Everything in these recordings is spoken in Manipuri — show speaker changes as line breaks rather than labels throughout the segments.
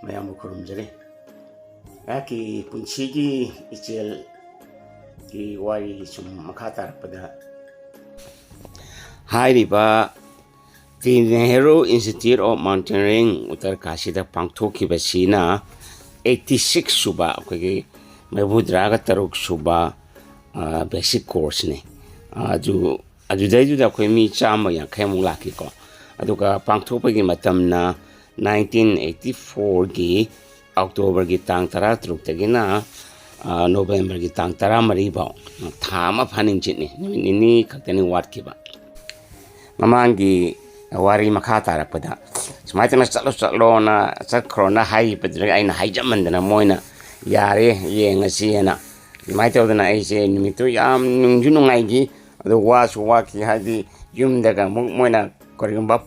ꯃꯌꯥꯝꯕꯨ ꯈꯨꯔꯨꯝꯖꯔꯤ ꯑꯩꯍꯥꯛꯀꯤ ꯄꯨꯟꯁꯤꯒꯤ ꯏꯆꯦꯜꯒꯤ ꯋꯥꯔꯤ ꯁꯨꯝ ꯃꯈꯥ ꯇꯥꯔꯛꯄꯗ ꯍꯥꯏꯔꯤꯕ ꯅꯦꯍꯔꯨ ꯏꯟꯁꯇꯤꯇ꯭ꯌꯨꯠ ꯑꯣꯐ ꯃꯥꯎꯟꯇꯦꯅꯔꯤꯡ ꯎꯠꯇꯔꯀꯥꯁꯤꯗ ꯄꯥꯡꯊꯣꯛꯈꯤꯕꯁꯤꯅ 86 ꯁꯨꯕ ꯑꯩꯈꯣꯏꯒꯤ 63 ꯁꯨꯕ ꯕꯦꯁꯤꯛ ꯀꯣꯔꯁꯅꯤ ꯑꯗꯨꯗꯩꯗꯨꯗ ꯑꯩꯈꯣꯏ ꯃꯤ 150ꯃꯨꯛ ꯂꯥꯛꯈꯤꯀꯣ ꯑꯗꯨꯒ ꯄꯥꯡꯊꯣꯛꯄꯒꯤ ꯃꯇꯝꯅ 1984ꯒꯤ ꯑꯣꯛꯇꯣꯕꯔꯒꯤ ꯇꯥꯡ 13ꯇꯒꯤꯅ ꯅꯣꯕꯦꯝꯕꯔꯒꯤ ꯇꯥꯡ 14 ꯐꯥꯎ ꯊꯥ ꯑꯃ ꯐꯥꯅꯤꯡꯆꯤꯠꯅꯤ ꯅꯨꯃꯤꯠ ꯅꯤꯅꯤ ꯈꯛꯇꯅꯤ ꯋꯥꯠꯈꯤꯕ ꯃꯃꯥꯡꯒꯤ ꯋꯥꯔꯤ ꯃꯈꯥ ꯇꯥꯔꯛꯄꯗ ꯁꯨꯃꯥꯏꯅ ꯆꯠꯂꯣꯅ ꯆꯠꯈ꯭ꯔꯣꯅ ꯍꯥꯏꯕꯗꯨꯗ ꯑꯩꯅ ꯍꯥꯏꯖꯃꯟꯗꯅ ꯃꯣꯏꯅ ꯌꯥꯔꯦ ꯌꯦꯡꯉꯁꯤꯅ ꯑꯗꯨꯃꯥꯏꯅ ꯇꯧꯗꯅ ꯑꯩꯁꯦ ꯅꯨꯃꯤꯠꯇꯨ ꯌꯥꯝ ꯅꯨꯡꯁꯨ ꯅꯨꯡꯉꯥꯏꯈꯤ ꯑꯗꯨ ꯋꯥꯁꯨ ꯋꯥꯈꯤ ꯍꯥꯏꯗꯤ ꯌꯨꯝꯗꯒ ꯑꯃꯨꯛ ꯃꯣꯏꯅ ꯀꯔꯤꯒꯨꯝꯕ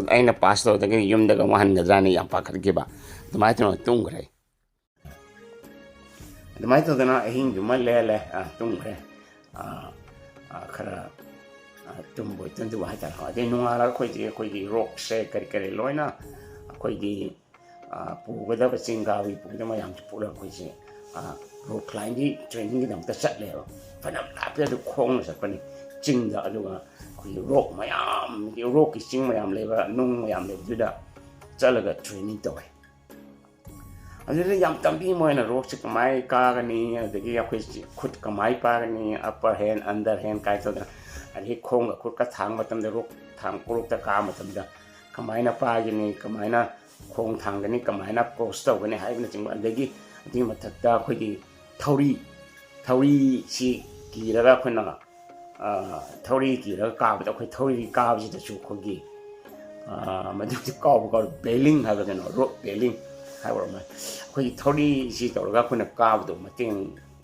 ꯑꯩꯅ ꯄꯥꯁ ꯇꯧꯗꯒꯤ ꯌꯨꯝꯗꯒ ꯑꯃꯨꯛ ꯍꯟꯒꯗ꯭ꯔꯥꯅ ꯌꯥꯝ ꯄꯥꯈꯠꯈꯤꯕ ꯑꯗꯨꯃꯥꯏꯅ ꯇꯧꯅ ꯇꯨꯝꯈ꯭ꯔꯦ ꯑꯗꯨꯃꯥꯏꯅ ꯇꯧꯗꯅ ꯑꯍꯤꯡꯗꯨꯃ ꯂꯦꯜꯂꯦ ꯇꯨꯝꯈ꯭ꯔꯦ ꯈꯔ ꯇꯨꯝꯕꯣꯏ ꯇꯨꯝꯗꯕ ꯍꯥꯏꯇꯥꯔꯦ ꯑꯗꯩ ꯅꯣꯡꯉꯥꯜꯂꯒ ꯑꯩꯈꯣꯏꯒꯤ ꯔꯣꯛꯁꯦ ꯀꯔꯤ ꯂꯣꯏꯅ ꯑꯩꯈꯣꯏꯒꯤ ꯄꯨꯒꯗꯕ ꯆꯤꯡ ꯀꯥꯕꯒꯤ ꯄꯨꯒꯗꯕ ꯃꯌꯥꯝꯁꯦ ꯄꯨꯔꯒ ꯑꯩꯈꯣꯏꯁꯦ ꯔꯣꯛ ꯀ꯭ꯂꯥꯏꯝꯕꯤꯡ ꯇ꯭ꯔꯦꯅꯤꯡꯒꯤꯗꯃꯛꯇ ꯆꯠꯂꯦꯕ ꯐꯅꯌꯥꯝ ꯂꯥꯞꯄꯦ ꯑꯗꯨ ꯈꯣꯡꯅ ꯆꯠꯄꯅꯤ ꯆꯤꯡꯗ ꯑꯗꯨꯒ ꯑꯩꯈꯣꯏꯒꯤ ꯔꯣꯛ ꯃꯌꯥꯝ ꯔꯣꯛꯀꯤ ꯆꯤꯡ ꯃꯌꯥꯝ ꯂꯩꯕ ꯅꯨꯡ ꯃꯌꯥꯝ ꯂꯩꯕꯗꯨꯗ ꯆꯠꯂꯒ ꯇ꯭ꯔꯦꯅꯤꯡ ꯇꯧꯋꯦ ꯑꯗꯨꯗ ꯌꯥꯝ ꯇꯝꯕꯤ ꯃꯣꯏꯅ ꯔꯣꯛꯁꯦ ꯀꯃꯥꯏꯅ ꯀꯥꯒꯅꯤ ꯑꯗꯒꯤ ꯑꯩꯈꯣꯏ ꯈꯨꯠ ꯀꯃꯥꯏꯅ ꯄꯥꯒꯅꯤ ꯑꯞꯄꯔ ꯍꯦꯟ ꯑꯟꯗꯔ ꯍꯦꯟ ꯀꯥꯏ ꯇꯧꯗꯅ ꯑꯗꯒꯤ ꯈꯣꯡꯒ ꯈꯨꯠꯀ ꯊꯥꯡꯕ ꯃꯇꯝꯗ ꯎꯔꯣꯛꯇ ꯀꯥꯕ ꯃꯇꯝꯗ ꯀꯃꯥꯏꯅ ꯄꯥꯒꯅꯤ ꯀꯃꯥꯏꯅ ꯈꯣꯡ ꯊꯥꯡꯒꯅꯤ ꯀꯃꯥꯏꯅ ꯀ꯭ꯔꯣꯁ ꯇꯧꯒꯅꯤ ꯍꯥꯏꯕꯅꯆꯤꯡꯕ ꯑꯗꯒꯤ ꯑꯗꯨꯒꯤ ꯃꯊꯛꯇ ꯑꯩꯈꯣꯏꯒꯤ ꯊꯧꯔꯤꯁꯤ ꯀꯤꯔꯒ ꯑꯩꯈꯣꯏꯅ ꯊꯧꯔꯤ ꯀꯤꯔꯒ ꯀꯥꯕꯗ ꯑꯩꯈꯣꯏ ꯊꯧꯔꯤ ꯀꯥꯕꯁꯤꯗꯁꯨ ꯑꯩꯈꯣꯏꯒꯤ ꯃꯗꯨꯗꯤ ꯀꯥꯎꯕ ꯕꯦꯂꯤꯡ ꯍꯥꯏꯕ ꯀꯩꯅꯣ ꯔꯣꯛ ꯕꯦꯂꯤꯡ ꯍꯥꯏꯕ ꯑꯃ ꯑꯩꯈꯣꯏꯒꯤ ꯊꯧꯔꯤꯁꯤ ꯇꯧꯔꯒ ꯑꯩꯈꯣꯏꯅ ꯀꯥꯕꯗꯣ ꯃꯇꯦꯡ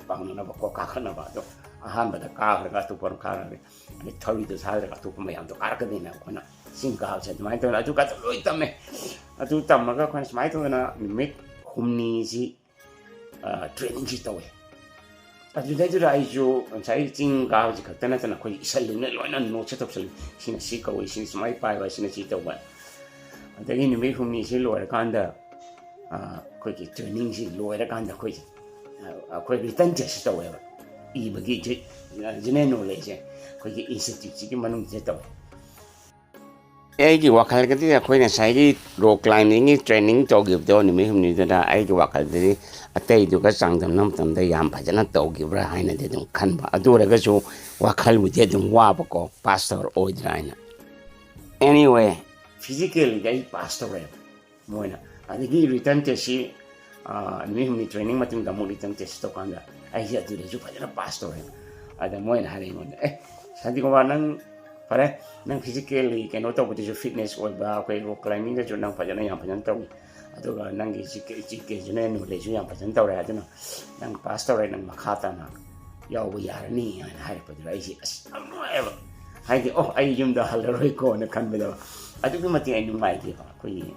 ꯄꯥꯡꯅꯅꯕ ꯀꯥꯈꯠꯅꯕ ꯑꯗꯣ ꯑꯍꯥꯟꯕꯗ ꯀꯥꯈ꯭ꯔꯒ ꯑꯇꯣꯞꯄ ꯀꯥꯔꯒ ꯑꯗꯩ ꯊꯧꯔꯤꯗꯣ ꯁꯥꯗ꯭ꯔꯒ ꯑꯇꯣꯞꯄ ꯃꯌꯥꯝꯗꯣ ꯀꯥꯔꯛꯀꯗꯣꯏꯅꯦ ꯑꯩꯈꯣꯏꯅ ꯆꯤꯡ ꯀꯥꯕꯁꯦ ꯑꯗꯨꯃꯥꯏꯅ ꯇꯧꯗꯅ ꯑꯗꯨ ꯂꯣꯏ ꯇꯝꯃꯦ ꯑꯗꯨ ꯇꯝꯃꯒ ꯑꯩꯈꯣꯏꯅ ꯁꯨꯃꯥꯏꯅ ꯇꯧꯗꯅ ꯅꯨꯃꯤꯠ 5ꯅꯤꯁꯤ ꯇ꯭ꯔꯦꯅꯤꯡꯁꯤ ꯇꯧꯋꯦ ꯑꯗꯨꯗꯩꯗꯨꯗ ꯑꯩꯁꯨ ꯉꯁꯥꯏ ꯆꯤꯡ ꯀꯥꯕꯁꯤ ꯈꯛꯇ ꯅꯠꯇꯅ ꯑꯩꯈꯣꯏ ꯏꯁꯜꯂꯤꯅ ꯂꯣꯏꯅ ꯅꯣꯠꯁꯦ ꯇꯧꯁꯜꯂꯤ ꯁꯤꯅ ꯁꯤ ꯀꯧꯏ ꯁꯤꯅ ꯁꯨꯃꯥꯏꯅ ꯄꯥꯏꯕ ꯁꯤꯅ ꯁꯤ ꯇꯧꯕ ꯑꯗꯒꯤ ꯅꯨꯃꯤꯠ 5ꯅꯤꯁꯤ ꯂꯣꯏꯔꯀꯥꯟꯗ ꯑꯩꯈꯣꯏꯒꯤ ꯇ꯭ꯔꯦꯅꯤꯡꯁꯤ ꯂꯣꯏꯔꯀꯥꯟꯗ ꯑꯩꯈꯣꯏ ꯔꯤꯇꯟ ꯇꯦꯁ ꯇꯧꯋꯦꯕ ꯏꯕꯒꯤ ꯖꯦꯅꯔꯦꯜ ꯅꯣꯂꯦꯖꯁꯦ ꯑꯩꯈꯣꯏꯒꯤ ꯏꯟꯁꯇꯤꯇ꯭ꯌꯨꯠꯁꯤꯒꯤ ꯃꯅꯨꯡꯁꯤꯗ ꯇꯧꯋꯦ ꯑꯩꯒꯤ ꯋꯥꯈꯜꯗꯗꯤ ꯑꯩꯈꯣꯏ ꯉꯁꯥꯏꯒꯤ ꯔꯣꯛ ꯀ꯭ꯂꯥꯏꯝꯕꯤꯡꯒꯤ ꯇ꯭ꯔꯦꯅꯤꯡ ꯇꯧꯈꯤꯕꯗꯣ ꯅꯨꯃꯤꯠ 5ꯅꯤꯗꯨꯗ ꯑꯩꯒꯤ ꯋꯥꯈꯜꯗꯗꯤ ꯑꯇꯩꯗꯨꯒ ꯆꯥꯡꯗꯝꯅꯕ ꯃꯇꯝꯗ ꯌꯥꯝ ꯐꯖꯅ ꯇꯧꯈꯤꯕ꯭ꯔꯥ ꯍꯥꯏꯅꯗꯤ ꯑꯗꯨꯝ ꯈꯟꯕ ꯑꯗꯨ ꯑꯣꯏꯔꯒꯁꯨ ꯋꯥꯈꯜꯕꯨꯗꯤ ꯑꯗꯨꯝ ꯋꯥꯕꯀꯣ ꯄꯥꯁ ꯇꯧꯔꯛꯑꯣꯏꯗ꯭ꯔꯥ ꯍꯥꯏꯅ ꯑꯦꯅꯤꯋꯦ ꯐꯤꯖꯤꯀꯦꯜꯂꯤꯗꯤ ꯑꯩ ꯄꯥꯁ ꯇꯧꯔꯛꯑꯦꯕ ꯃꯣꯏꯅ ꯑꯗꯒꯤ ꯔꯤꯇꯟ ꯇꯦꯁꯁꯤ ꯅꯨꯃꯤꯠ 5ꯅꯤ ꯇ꯭ꯔꯦꯅꯤꯡ ꯃꯇꯨꯡꯗ ꯑꯃꯨꯛ ꯔꯤꯇꯟ ꯇꯦꯁ ꯇꯧꯀꯥꯟꯗ ꯑꯩꯁꯦ ꯑꯗꯨꯗꯁꯨ ꯐꯖꯅ ꯄꯥꯁ ꯇꯧꯔꯦꯕ ꯑꯗ ꯃꯣꯏꯅ ꯍꯥꯏꯔꯛꯑꯦ ꯑꯩꯉꯣꯟꯗ ꯁꯥꯟꯇꯤꯀꯨꯃꯥꯔ ꯅꯪ ꯐꯔꯦ ꯅꯪ ꯐꯤꯖꯤꯀꯦꯜꯂꯤ ꯀꯩꯅꯣ ꯇꯧꯕꯗꯁꯨ ꯐꯤꯠꯅꯦꯁ ꯑꯣꯏꯕ ꯑꯩꯈꯣꯏ ꯔꯣꯛ ꯀ꯭ꯂꯥꯏꯝꯕꯤꯡꯗꯁꯨ ꯅꯪ ꯌꯥꯝ ꯐꯖꯅ ꯇꯧꯏ ꯑꯗꯨꯒ ꯅꯪꯒꯤ ꯖꯦꯅꯔꯦꯜ ꯅꯣꯂꯦꯖꯁꯨ ꯌꯥꯝ ꯐꯖꯅ ꯇꯧꯔꯦ ꯑꯗꯨꯅ ꯅꯪ ꯄꯥꯁ ꯇꯧꯔꯦ ꯅꯪ ꯃꯈꯥ ꯇꯥꯅ ꯌꯥꯎꯕ ꯌꯥꯔꯅꯤ ꯍꯥꯏꯅ ꯍꯥꯏꯔꯛꯄꯗꯨꯗ ꯑꯩꯁꯦ ꯌꯥꯝ ꯅꯨꯡꯉꯥꯏꯑꯦꯕ ꯍꯥꯏꯗꯤ ꯑꯩ ꯌꯨꯝꯗ ꯍꯜꯂꯔꯣꯏꯀꯣꯅ ꯈꯟꯕꯗ ꯑꯗꯨꯛꯀꯤ ꯃꯇꯤꯛ ꯑꯩ ꯅꯨꯡꯉꯥꯏꯈꯤꯕ ꯑꯩꯈꯣꯏꯒꯤ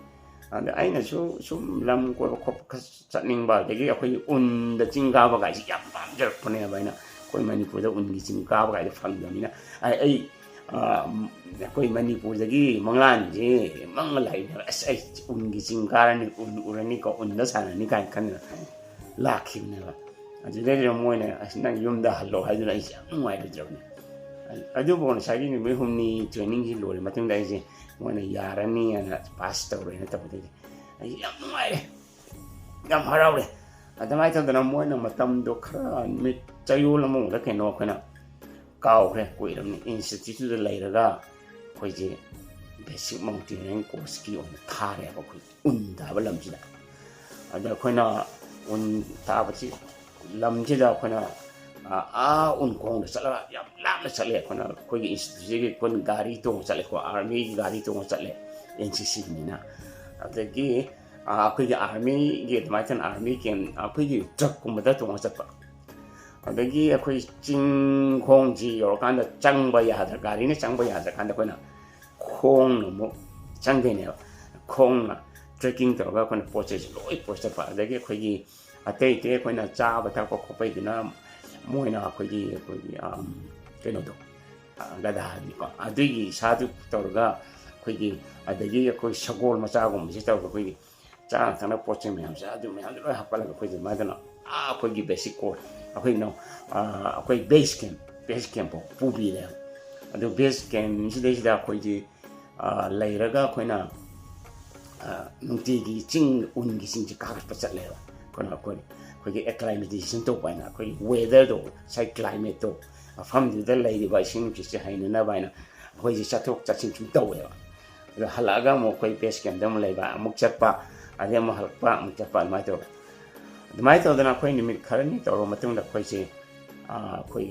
ꯑꯗ ꯑꯩꯅꯁꯨ ꯁꯨꯝ ꯂꯝ ꯀꯣꯏꯕ ꯈꯣꯠꯄ ꯈꯔ ꯆꯠꯅꯤꯡꯕ ꯑꯗꯒꯤ ꯑꯩꯈꯣꯏꯒꯤ ꯎꯟꯗ ꯆꯤꯡ ꯀꯥꯕ ꯀꯥꯏꯁꯤ ꯌꯥꯝ ꯄꯥꯝꯖꯔꯛꯄꯅꯦꯕ ꯑꯩꯈꯣꯏ ꯃꯅꯤꯄꯨꯔꯗ ꯎꯟꯒꯤ ꯆꯤꯡ ꯀꯥꯕ ꯀꯥꯏꯗꯣ ꯐꯪꯗꯕꯅꯤꯅ ꯑꯩꯈꯣꯏ ꯃꯅꯤꯄꯨꯔꯗꯒꯤ ꯃꯪꯂꯥꯟꯁꯦ ꯃꯪꯉ ꯂꯥꯛꯏꯅꯦꯕ ꯑꯩ ꯎꯟꯒꯤ ꯆꯤꯡ ꯀꯥꯔꯅꯤ ꯎꯟ ꯎꯔꯅꯤꯀꯣ ꯎꯟꯗ ꯁꯥꯟꯅꯅꯤ ꯀꯥꯏꯅ ꯈꯟꯗꯅ ꯂꯥꯛꯈꯤꯕꯅꯦꯕ ꯑꯗꯨꯗꯩꯗꯨꯗ ꯃꯣꯏꯅ ꯅꯪ ꯌꯨꯝꯗ ꯍꯜꯂꯣ ꯍꯥꯏꯗꯨꯅ ꯑꯩꯁꯦ ꯌꯥꯝ ꯅꯨꯡꯉꯥꯏꯔꯨꯗ꯭ꯔꯕꯅꯤ ꯑꯗꯨꯕꯨ ꯉꯁꯥꯏꯒꯤ ꯅꯨꯃꯤꯠ 5ꯅꯤ ꯇ꯭ꯔꯦꯅꯤꯡꯁꯤ ꯂꯣꯏꯔ ꯃꯇꯨꯡꯗ ꯑꯩꯁꯦ ꯃꯣꯏꯅ ꯌꯥꯔꯅꯤꯅ ꯄꯥꯁ ꯇꯧꯔꯦꯅ ꯇꯧꯕꯗꯩꯗꯤ ꯑꯩ ꯌꯥꯝ ꯅꯨꯡꯉꯥꯏꯔꯦ ꯌꯥꯝ ꯍꯔꯥꯎꯔꯦ ꯑꯗꯨꯃꯥꯏꯅ ꯇꯧꯗꯅ ꯃꯣꯏꯅ ꯃꯇꯝꯗꯣ ꯈꯔ ꯅꯨꯃꯤꯠ ꯆꯌꯣꯜ ꯑꯃꯃꯨꯛꯇ ꯀꯩꯅꯣ ꯑꯩꯈꯣꯏꯅ ꯀꯥꯎꯈ꯭ꯔꯦ ꯀꯨꯏꯔꯕꯅꯤ ꯏꯟꯁꯇꯤꯇ꯭ꯌꯨꯠꯇꯨꯗ ꯂꯩꯔꯒ ꯑꯩꯈꯣꯏꯁꯦ ꯕꯦꯁꯤꯛ ꯃꯥꯎꯟꯇꯦꯅꯤꯌरिꯡ ꯀꯣꯔꯁꯀꯤ ꯑꯣꯏꯅ ꯊꯥꯔꯦꯕ ꯑꯩꯈꯣꯏ ꯎꯟ ꯇꯥꯕ ꯂꯝꯁꯤꯗ ꯑꯗ ꯑꯩꯈꯣꯏꯅ ꯎꯟ ꯇꯥꯕꯁꯤ ꯂꯝꯁꯤꯗ ꯑꯩꯈꯣꯏꯅ ꯎꯟꯈꯣꯡꯗ ꯆꯠꯂꯒ ꯌꯥꯝ ꯂꯥꯞꯅ ꯆꯠꯂꯦ ꯑꯩꯈꯣꯏꯒꯤ ꯏꯟꯁꯇꯤꯇ꯭ꯌꯨꯠꯁꯤꯒꯤ ꯑꯩꯈꯣꯏꯅ ꯒꯥꯔꯤ ꯇꯣꯡꯉ ꯆꯠꯂꯦꯀꯣ ꯑꯥꯔꯃꯤꯒꯤ ꯒꯥꯔꯤ ꯇꯣꯡꯉ ꯆꯠꯂꯦ NCCꯅꯤꯅ ꯑꯗꯒꯤ ꯑꯩꯈꯣꯏꯒꯤ ꯑꯥꯔꯃꯤꯒꯤ ꯑꯗꯨꯃꯥꯏꯅ ꯇꯧꯅ ꯑꯥꯔꯃꯤ ꯀꯦꯝ ꯑꯩꯈꯣꯏꯒꯤ ꯇ꯭ꯔꯛꯀꯨꯝꯕꯗ ꯇꯣꯡꯉ ꯆꯠꯄ ꯑꯗꯒꯤ ꯑꯩꯈꯣই ꯆꯤꯡꯈꯣꯡꯁꯤ ꯌꯧꯔꯀꯥꯟꯗ ꯆꯪꯕ ꯌꯥꯗ꯭ꯔ ꯒꯥꯔꯤꯅ ꯆꯪꯕ ꯌꯥꯗ꯭ꯔꯀꯥꯟꯗ ꯑꯩꯈꯣꯏꯅ ꯈꯣꯡꯅ ꯑꯃꯨꯛ ꯆꯪꯗꯣꯏꯅꯦꯕ ꯈꯣꯡꯅ ꯇ꯭ꯔꯦꯛꯀꯤꯡ ꯇꯧꯔꯒ ꯑꯩꯈꯣꯏꯅ ꯄꯣꯠ ꯆꯩꯁꯦ ꯂꯣꯏ ꯄꯨꯔ ꯆꯠꯄ ꯑꯗꯒꯤ ꯑꯩꯈꯣꯏꯒꯤ ꯑꯇꯩ ꯑꯩꯈꯣꯏꯅ ꯆꯥꯕ ꯊꯛꯄ ꯈꯣꯠꯄꯩꯗꯨꯅ ꯃꯣꯏꯅ ꯑꯩꯈꯣꯏꯒꯤ ꯀꯩꯅꯣꯗꯣ ꯒꯙꯥꯅꯤꯀꯣ ꯑꯗꯨꯒꯤ ꯏꯁꯥꯗꯨ ꯇꯧꯔꯒ ꯑꯩꯈꯣꯏꯒꯤ ꯑꯗꯒꯤ ꯑꯩꯈꯣꯏ ꯁꯒꯣꯜ ꯃꯆꯥꯒꯨꯝꯕꯁꯤ ꯇꯧꯔꯒ ꯑꯩꯈꯣꯏꯒꯤ ꯆꯥꯅ ꯊꯛꯅ ꯄꯣꯠꯆꯩ ꯃꯌꯥꯝꯁꯦ ꯑꯗꯨ ꯃꯌꯥꯝꯗꯣ ꯂꯣꯏ ꯍꯥꯞꯀꯠꯂꯒ ꯑꯩꯈꯣꯏ ꯑꯗꯨꯃꯥꯏꯅ ꯑꯩꯈꯣꯏꯒꯤ ꯕꯦꯁꯤꯛ ꯀꯣꯔꯁ ꯑꯩꯈꯣꯏ ꯕꯦꯁ ꯀꯦꯝꯐꯥꯎ ꯄꯨꯕꯤꯔꯦ ꯑꯗꯨ ꯕꯦꯁ ꯀꯦꯝꯁꯤꯗꯩꯁꯤꯗ ꯑꯩꯈꯣꯏꯒꯤ ꯂꯩꯔꯒ ꯑꯩꯈꯣꯏꯅ ꯅꯨꯡꯇꯤꯒꯤ ꯎꯟꯒꯤ ꯆꯤꯡꯁꯦ ꯀꯥꯈꯠꯄ ꯆꯠꯂꯦꯕ ꯑꯩꯈꯣꯏꯒꯤ ꯑꯦꯀ꯭ꯂꯥꯏꯃꯦꯇꯤꯖꯦꯁꯟ ꯇꯧꯕ ꯍꯥꯏꯅ ꯑꯩꯈꯣꯏꯒꯤ ꯋꯦꯗꯔꯗꯣ ꯉꯁꯥꯏ ꯀ꯭ꯂꯥꯏꯃꯦꯠꯇꯣ ꯃꯐꯝꯗꯨꯗ ꯂꯩꯔꯤꯕ ꯏꯁꯤꯡ ꯅꯨꯡꯁꯤꯠꯁꯦ ꯍꯩꯅꯅꯕ ꯍꯥꯏꯅ ꯑꯩꯈꯣꯏꯁꯦ ꯆꯠꯊꯣꯛ ꯆꯠꯁꯤꯟ ꯁꯨꯝ ꯇꯧꯋꯦꯕ ꯑꯗꯣ ꯍꯜꯂꯛꯑꯒ ꯑꯃꯨꯛ ꯑꯩꯈꯣꯏ ꯕꯦꯁ ꯀꯦꯝꯗ ꯑꯃꯨꯛ ꯂꯩꯕ ꯑꯃꯨꯛ ꯆꯠꯄ ꯑꯗꯩ ꯑꯃꯨꯛ ꯍꯜꯂꯛꯄ ꯑꯃꯨꯛ ꯆꯠꯄ ꯑꯗꯨꯃꯥꯏꯅ ꯇꯧꯗꯅ ꯑꯩꯈꯣꯏ ꯅꯨꯃꯤꯠ ꯈꯔꯅꯤ ꯇꯧꯔꯕ ꯃꯇꯨꯡꯗ ꯑꯩꯈꯣꯏꯁꯦ ꯑꯩꯈꯣꯏ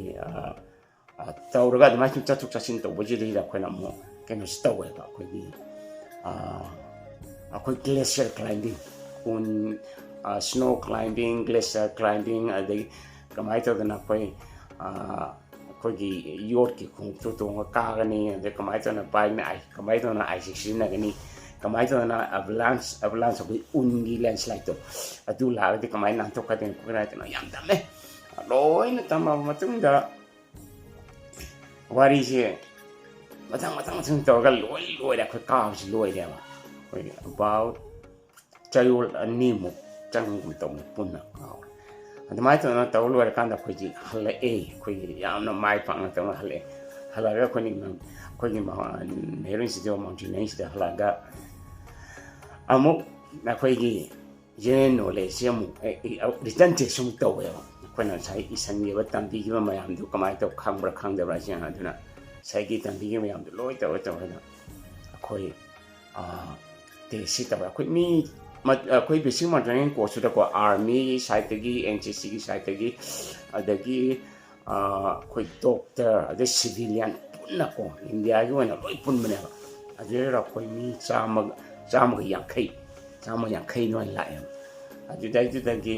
ꯇꯧꯔꯒ ꯑꯗꯨꯃꯥꯏꯅ ꯁꯨꯝ ꯆꯠꯊꯣꯛ ꯆꯠꯁꯤꯟ ꯇꯧꯕꯁꯤꯗꯩꯗ ꯑꯩꯈꯣꯏꯅ ꯑꯃꯨꯛ ꯀꯩꯅꯣꯁꯤ ꯇꯧꯋꯦꯕ ꯑꯩꯈꯣꯏ glacier climbing snow climbing glacier climbing ꯑꯗꯒꯤ ꯀꯃꯥꯏꯅ ꯇꯧꯗꯅ ꯑꯩꯈꯣꯏꯒꯤ ꯌꯣꯠꯀꯤ ꯈꯣꯡꯎꯞꯇꯨ ꯇꯣꯡꯉꯒ ꯀꯥꯒꯅꯤ ꯑꯗꯩꯀꯃꯥꯏꯅ ꯇꯧꯗꯅꯀꯃꯥꯏꯅ ꯇꯧꯗꯅ ꯑꯥꯏꯁ ꯁꯤꯖꯤꯟꯅꯒꯅꯤ ꯀꯃꯥꯏꯅ ꯇꯧꯗꯅ ꯑꯚꯂꯥꯟꯁ ꯑꯩꯈꯣꯏ ꯎꯟꯒꯤ ꯂꯦꯟꯁ꯭ꯂꯥꯏꯠꯇꯣ ꯑꯗꯨ ꯂꯥꯛꯑꯒꯗꯤ ꯀꯃꯥꯏꯅ ꯅꯥꯟꯊꯣꯛꯀꯗꯣꯏꯅꯣ ꯈꯣꯠꯀꯗꯣꯏꯅꯣ ꯌꯥꯝ ꯇꯝꯃꯦ ꯂꯣꯏꯅ ꯇꯝꯃꯕ ꯃꯇꯨꯡꯗ ꯋꯥꯔꯤꯁꯦ ꯃꯊꯪ ꯇꯧꯔꯒ ꯂꯣꯏꯔꯦ ꯑꯩꯈꯣꯏ ꯀꯥꯕꯁꯤ ꯂꯣꯏꯔꯦꯕ ꯑꯩꯈꯣꯏ ꯑꯕꯥꯎꯠ ꯆꯌꯣꯜ 2ꯃꯨꯛ ꯆꯪꯒꯨꯝ ꯇꯧꯅꯤ ꯄꯨꯟꯅ ꯀꯥꯎꯔꯦ ꯑꯗꯨꯃꯥꯏꯅ ꯇꯧꯗꯅ ꯇꯧꯔ ꯂꯣꯏꯔꯀꯥꯟꯗ ꯑꯩꯈꯣꯏꯁꯤ ꯍꯜꯂꯛꯑꯦ ꯑꯩꯈꯣꯏꯒꯤ ꯌꯥꯝꯅ ꯃꯥꯏ ꯄꯥꯛꯅ ꯇꯧꯅ ꯍꯜꯂꯛꯑꯒ ꯑꯩꯈꯣꯏꯒꯤ ꯅꯦꯍꯔꯨ ꯏꯟꯁꯇꯤꯇ꯭ꯌꯨꯠ ꯑꯣꯐ ꯃꯥꯎꯟꯇꯦꯅꯤꯌꯔꯤꯡꯁꯤꯗ ꯍꯜꯂꯛꯑꯒ ꯑꯃꯨꯛ ꯑꯩꯈꯣꯏꯒꯤ ꯖꯦꯅꯔꯦꯜ ꯅꯣꯂꯦꯖꯁꯤ ꯑꯃꯨꯛ ꯔꯤꯇꯟ ꯇꯦꯁ ꯑꯃꯨꯛ ꯇꯧꯋꯦꯕ ꯑꯩꯈꯣꯏꯅ ꯉꯁꯥꯏ ꯏꯁꯟꯈꯤꯕ ꯇꯝꯕꯤꯈꯤꯕ ꯃꯌꯥꯝꯗꯨ ꯀꯃꯥꯏꯅ ꯇꯧ ꯈꯪꯕ꯭ꯔꯥ ꯈꯪꯗꯕ꯭ꯔꯥ ꯍꯥꯏꯁꯦ ꯑꯗꯨꯅ ꯉꯁꯥꯏꯒꯤ ꯇꯝꯕꯤꯈꯤꯕ ꯃꯌꯥꯝꯗꯨ ꯂꯣꯏ ꯇꯧꯔꯒ ꯑꯩꯈꯣꯏ ꯇꯦꯁꯁꯤ ꯇꯧꯔꯦ ꯑꯩꯈꯣই ꯕꯦꯁꯤꯛ ꯃꯥꯎꯟꯇꯦꯅꯤꯌꯔꯤꯡ ꯀꯣꯔꯁꯇꯨꯗꯀꯣ ꯑꯥꯔꯃꯤꯒꯤ ꯁꯥꯏꯠꯇꯒꯤ NCCꯒꯤ ꯁꯥꯏꯠꯇꯒꯤ ꯑꯗꯒꯤ ꯑꯩꯈꯣꯏ ꯗꯣꯛꯇꯔ ꯑꯗꯩ ꯁꯤꯚꯤꯂꯤꯌꯟ ꯄꯨꯟꯅꯀꯣ ꯏꯟꯗꯤꯌꯥꯒꯤ ꯑꯣꯏꯅ ꯂꯣꯏ ꯄꯨꯟꯕꯅꯦꯕ ꯑꯗꯨꯗ ꯑꯩꯈꯣꯏ ꯃꯤ 150 ꯂꯣꯏ ꯂꯥꯛꯑꯦꯕ ꯑꯗꯨꯗꯒꯤ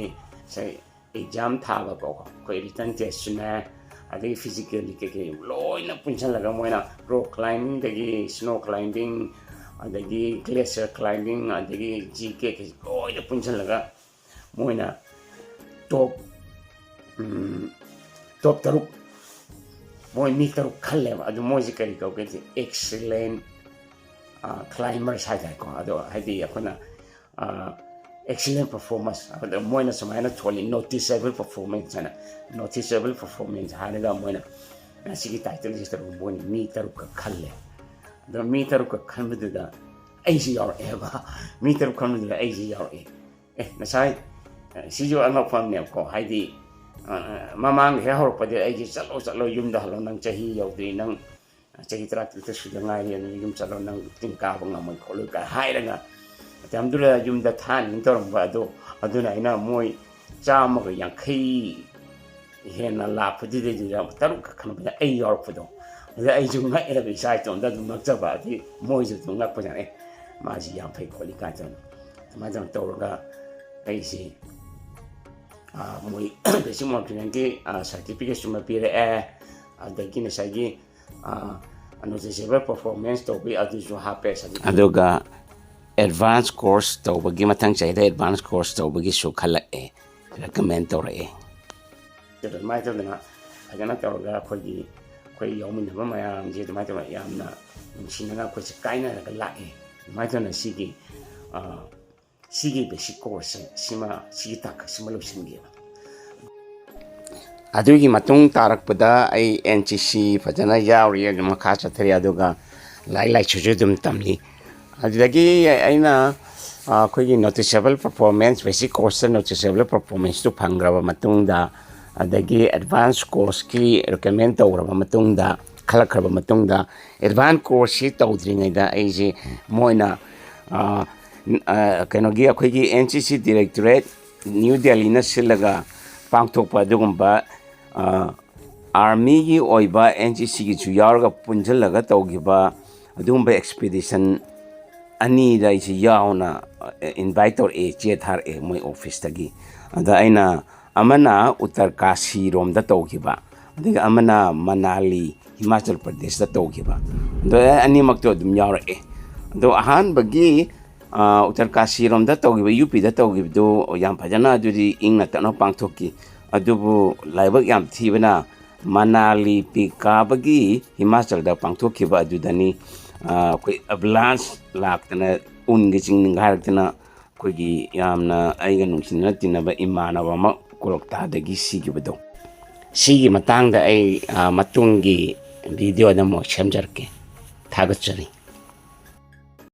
ꯑꯦꯛꯖꯥꯝ ꯊꯥꯕꯀꯣ ꯑꯩꯈꯣꯏ ꯔꯤꯇꯟ ꯇꯦꯁꯁꯨꯅꯦ ꯑꯗꯒꯤ ꯐꯤꯖꯤꯀꯦꯜꯂꯤ ꯀꯩꯀꯩ ꯂꯣꯏꯅ ꯄꯨꯟꯁꯤꯜꯂꯒ ꯃꯣꯏꯅ ꯔꯣꯛ ꯀ꯭ꯂꯥꯏꯝꯕꯤꯡꯗꯒꯤ ꯁ꯭ꯅꯣ ꯀ꯭ꯂꯥꯏꯝꯕꯤꯡ ꯑꯗꯒꯤ ꯒ꯭ꯂꯦꯁꯤꯌꯔ ꯀ꯭ꯂꯥꯏꯝꯕꯤꯡ ꯑꯗꯒꯤ GK ꯂꯣꯏꯅ ꯄꯨꯟꯁꯤꯜꯂꯒ ꯃꯣꯏꯅ ꯇꯣꯞ 6 ꯃꯣꯏ ꯃꯤ 6 ꯈꯜꯂꯦꯕ ꯑꯗꯨ ꯃꯣꯏꯁꯦ ꯀꯔꯤ ꯀꯧꯒꯦ ꯑꯦꯛꯁꯤꯂꯦꯟ ꯀ꯭ꯂꯥꯏꯝꯕꯔꯁ ꯍꯥꯏꯇꯥꯔꯦꯀꯣ ꯑꯗꯣ ꯍꯥꯏꯗꯤ ꯑꯩꯈꯣꯏꯅ excellent performance ꯑꯗ ꯃꯣꯏꯅ ꯁꯨꯃꯥꯏꯅ ꯊꯣꯜꯂꯤ noticeable performance ꯍꯥꯏꯅ noticeable performance ꯍꯥꯏꯔꯒ ꯃꯣꯏꯅ ꯁꯤꯒꯤ ꯇꯥꯏꯇꯜꯁꯤꯗ ꯃꯣꯏꯅ ꯃꯤ 6ꯀ ꯈꯜꯂꯦ ꯑꯗꯣ ꯃꯤ 6ꯀ ꯈꯟꯕꯗꯨꯗ ꯑꯩꯁꯤ ꯌꯥꯎꯔꯛꯑꯦꯕ ꯃꯤ 6 ꯈꯟꯕꯗꯨꯗ ꯑꯩꯁꯤ ꯌꯥꯎꯔꯛꯑꯦ ꯉꯁꯥꯏ ꯁꯤꯁꯨ ꯑꯉꯛꯄ ꯑꯃꯅꯦꯕꯀꯣ ꯍꯥꯏꯗꯤ ꯃꯃꯥꯡꯗ ꯍꯦꯛ ꯍꯧꯔꯛꯄꯗꯤ ꯑꯩꯁꯤ ꯆꯠꯂꯣ ꯌꯨꯝꯗ ꯍꯜꯂꯣ ꯅꯪ ꯆꯍꯤ ꯌꯧꯗ꯭ꯔꯤ ꯅꯪ ꯆꯍꯤ 18 ꯁꯨꯗ ꯉꯥꯏꯔꯤ ꯑꯗꯨꯅ ꯌꯨꯝ ꯆꯠꯂꯣ ꯅꯪ ꯆꯤꯡ ꯀꯥꯕ ꯉꯝꯃꯣꯏ ꯈꯣꯠꯂꯣꯏ ꯀꯥꯏ ꯍꯥꯏꯔꯒ ꯃꯇꯝꯗꯨꯗ ꯌꯨꯝꯗ ꯊꯥꯅꯤꯡ ꯇꯧꯔꯝꯕ ꯑꯗꯨꯅ ꯑꯩꯅ ꯃꯣꯏ 150 ꯍꯦꯟꯅ ꯂꯥꯛꯄꯗꯨꯗꯩꯗꯨꯗ 6ꯈꯛ ꯈꯟꯕꯗ ꯑꯩ ꯌꯥꯎꯔꯛꯄꯗꯣ ꯑꯗꯨꯗ ꯑꯩꯁꯨ ꯉꯛꯑꯦꯕ ꯏꯁꯥ ꯏꯇꯣꯝꯇ ꯑꯗꯨꯝ ꯉꯛꯆꯕ ꯑꯗꯩ ꯃꯣꯏꯁꯨ ꯑꯗꯨꯝ ꯉꯛꯄꯖꯥꯠꯅꯦ ꯃꯥꯁꯤ ꯌꯥꯝ ꯐꯩ ꯈꯣꯠꯂꯤ ꯀꯥꯏꯅ ꯑꯗꯨꯃꯥꯏꯅ ꯇꯧꯔꯒ ꯑꯩꯁꯤ ꯃꯣꯏ ꯕꯦꯁꯤꯛ ꯃꯥꯎꯟꯇꯦꯅꯤꯌꯔꯤꯡꯒꯤ ꯁꯥꯔꯇꯤꯐꯤꯀꯦꯠꯁꯨ ꯄꯤꯔꯛꯑꯦ ꯑꯗꯒꯤ ꯉꯁꯥꯏꯒꯤ noticeable performance ꯇꯧꯕꯤ ꯑꯗꯨꯁꯨ ꯍꯥꯞꯄꯦ ꯑꯗꯨꯒ ꯑꯦꯗꯚꯥꯟꯁ ꯀꯣꯔꯁ ꯇꯧꯕꯒꯤ ꯃꯊꯪ ꯆꯍꯤꯗ ꯑꯦꯗꯚꯥꯟꯁ ꯀꯣꯔꯁ ꯇꯧꯕꯒꯤꯁꯨ ꯈꯜꯂꯛꯑꯦ ꯔꯤꯀꯃꯦꯟ ꯇꯧꯔꯛꯑꯦ ꯑꯗꯨꯃꯥꯏꯅ ꯇꯧꯗꯅ ꯐꯖꯅ ꯇꯧꯔꯒ ꯑꯩꯈꯣꯏ ꯌꯥꯎꯃꯤꯟꯅꯕ ꯃꯌꯥꯝꯁꯦ ꯑꯗꯨꯃꯥꯏꯅ ꯇꯧꯔꯒ ꯌꯥꯝꯅ ꯅꯨꯡꯁꯤꯅꯅ ꯑꯩꯈꯣꯏꯁꯦ ꯀꯥꯏꯅꯔꯒ ꯂꯥꯛꯑꯦ ꯑꯗꯨꯃꯥꯏꯅ ꯇꯧꯗꯅ ꯁꯤꯒꯤ ꯕꯦꯁꯤꯛ ꯀꯣꯔꯁꯁꯦ ꯁꯤꯒꯤ ꯇꯥꯡꯀꯛꯁꯤꯃ ꯂꯣꯏꯁꯤꯟꯒꯦꯕ ꯑꯗꯨꯒꯤ ꯃꯇꯨꯡ ꯇꯥꯔꯛꯄꯗ ꯑꯩ NCC ꯐꯖꯅ ꯌꯥꯎꯔꯤ ꯑꯗꯨꯝ ꯃꯈꯥ ꯆꯠꯊꯔꯤ ꯑꯗꯨꯒ ꯂꯥꯏꯔꯤꯛ ꯂꯥꯏꯁꯨꯁꯨ ꯑꯗꯨꯝ ꯇꯝꯂꯤ ꯑꯗꯨꯗꯒꯤ ꯑꯩꯅ ꯑꯩꯈꯣꯏꯒꯤ noticeable performance ꯕꯦꯁꯤꯛ ꯀꯣꯔꯁꯇ noticeable performanceꯇꯨ ꯐꯪꯈ꯭ꯔꯕ ꯃꯇꯨꯡꯗ ꯑꯗꯒꯤ ꯑꯦꯗꯚꯥꯟꯁ ꯀꯣꯔꯁꯀꯤ ꯔꯤꯀꯃꯦꯟ ꯇꯧꯈ꯭ꯔꯕ ꯃꯇꯨꯡꯗ ꯈꯜꯂꯛꯈ꯭ꯔꯕ ꯃꯇꯨꯡꯗ ꯑꯦꯗꯚꯥꯟꯁ ꯀꯣꯔꯁꯁꯤ ꯇꯧꯗ꯭ꯔꯤꯉꯩꯗ ꯑꯩꯁꯦ ꯃꯣꯏꯅ ꯀꯩꯅꯣꯒꯤ ꯑꯩꯈꯣꯏꯒꯤ NCC ꯗꯤꯔꯦꯛꯇꯣꯔꯦꯠ ꯅ꯭ꯌꯨ ꯗꯦꯜꯂꯤꯅ ꯁꯤꯜꯂꯒ ꯄꯥꯡꯊꯣꯛꯄ ꯑꯗꯨꯒꯨꯝꯕ ꯑꯥꯔꯃꯤꯒꯤ ꯑꯣꯏꯕ NCCꯒꯤꯁꯨ ꯌꯥꯎꯔꯒ ꯄꯨꯟꯁꯤꯜꯂꯒ ꯇꯧꯈꯤꯕ ꯑꯗꯨꯒꯨꯝꯕ ꯑꯦꯛꯁꯄꯤꯗꯤꯁꯟ 2ꯗ ꯑꯩꯁꯤ ꯌꯥꯎꯅ ꯏꯟꯚꯥꯏꯠ ꯇꯧꯔꯛꯑꯦ ꯆꯦ ꯊꯥꯔꯛꯑꯦ ꯃꯣꯏ ꯑꯣꯐꯤꯁꯇꯒꯤ ꯑꯗ ꯑꯩꯅ ꯑꯃꯅ ꯎꯠꯇꯔ ꯀꯥꯁꯤꯔꯣꯝꯗ ꯇꯧꯈꯤꯕ ꯑꯗꯒꯤ ꯑꯃꯅ ꯃꯅꯥꯂꯤ ꯍꯤꯃꯥꯆꯜ ꯄ꯭ꯔꯗꯦꯁꯇ ꯇꯧꯈꯤꯕ ꯑꯗꯣ ꯑꯅꯤꯃꯛꯇꯣ ꯑꯗꯨꯝ ꯌꯥꯎꯔꯛꯑꯦ ꯑꯗꯣ ꯑꯍꯥꯟꯕꯒꯤ ꯎꯠꯇꯔ ꯀꯥꯁꯤꯔꯣꯝꯗ ꯇꯧꯈꯤꯕ UPꯗ ꯇꯧꯈꯤꯕꯗꯨ ꯌꯥꯝ ꯐꯖꯅ ꯑꯗꯨꯗꯤ ꯏꯪꯅ ꯇꯞꯅ ꯄꯥꯡꯊꯣꯛꯈꯤ ꯑꯗꯨꯕꯨ ꯂꯥꯏꯕꯛ ꯌꯥꯝ ꯊꯤꯕꯅ ꯃꯅꯥꯂꯤ ꯄꯤꯛ ꯀꯥꯕꯒꯤ ꯍꯤꯃꯥꯆꯜꯗ ꯄꯥꯡꯊꯣꯛꯈꯤꯕ ꯑꯗꯨꯗꯅꯤ ꯑꯩꯈꯣꯏ ꯑꯕꯂꯥꯟꯁ ꯂꯥꯛꯇꯅ ꯎꯟꯒꯤ ꯆꯤꯡ ꯅꯤꯡꯈꯥꯏꯔꯛꯇꯅ ꯑꯩꯈꯣꯏꯒꯤ ꯌꯥꯝꯅ ꯑꯩꯒ ꯅꯨꯡꯁꯤꯅꯅ ꯇꯤꯟꯅꯕ ꯏꯃꯥꯟꯅꯕ ꯑꯃ ꯀꯣꯔꯣꯛꯇꯥꯗꯒꯤ ꯁꯤꯈꯤꯕꯗꯣ ꯁꯤꯒꯤ ꯃꯇꯥꯡꯗ ꯑꯩ ꯃꯇꯨꯡꯒꯤ ꯚꯤꯗꯤꯑꯣꯗ ꯑꯃꯨꯛ ꯁꯦꯝꯖꯔꯛꯀꯦ ꯊꯥꯒꯠꯆꯔꯤ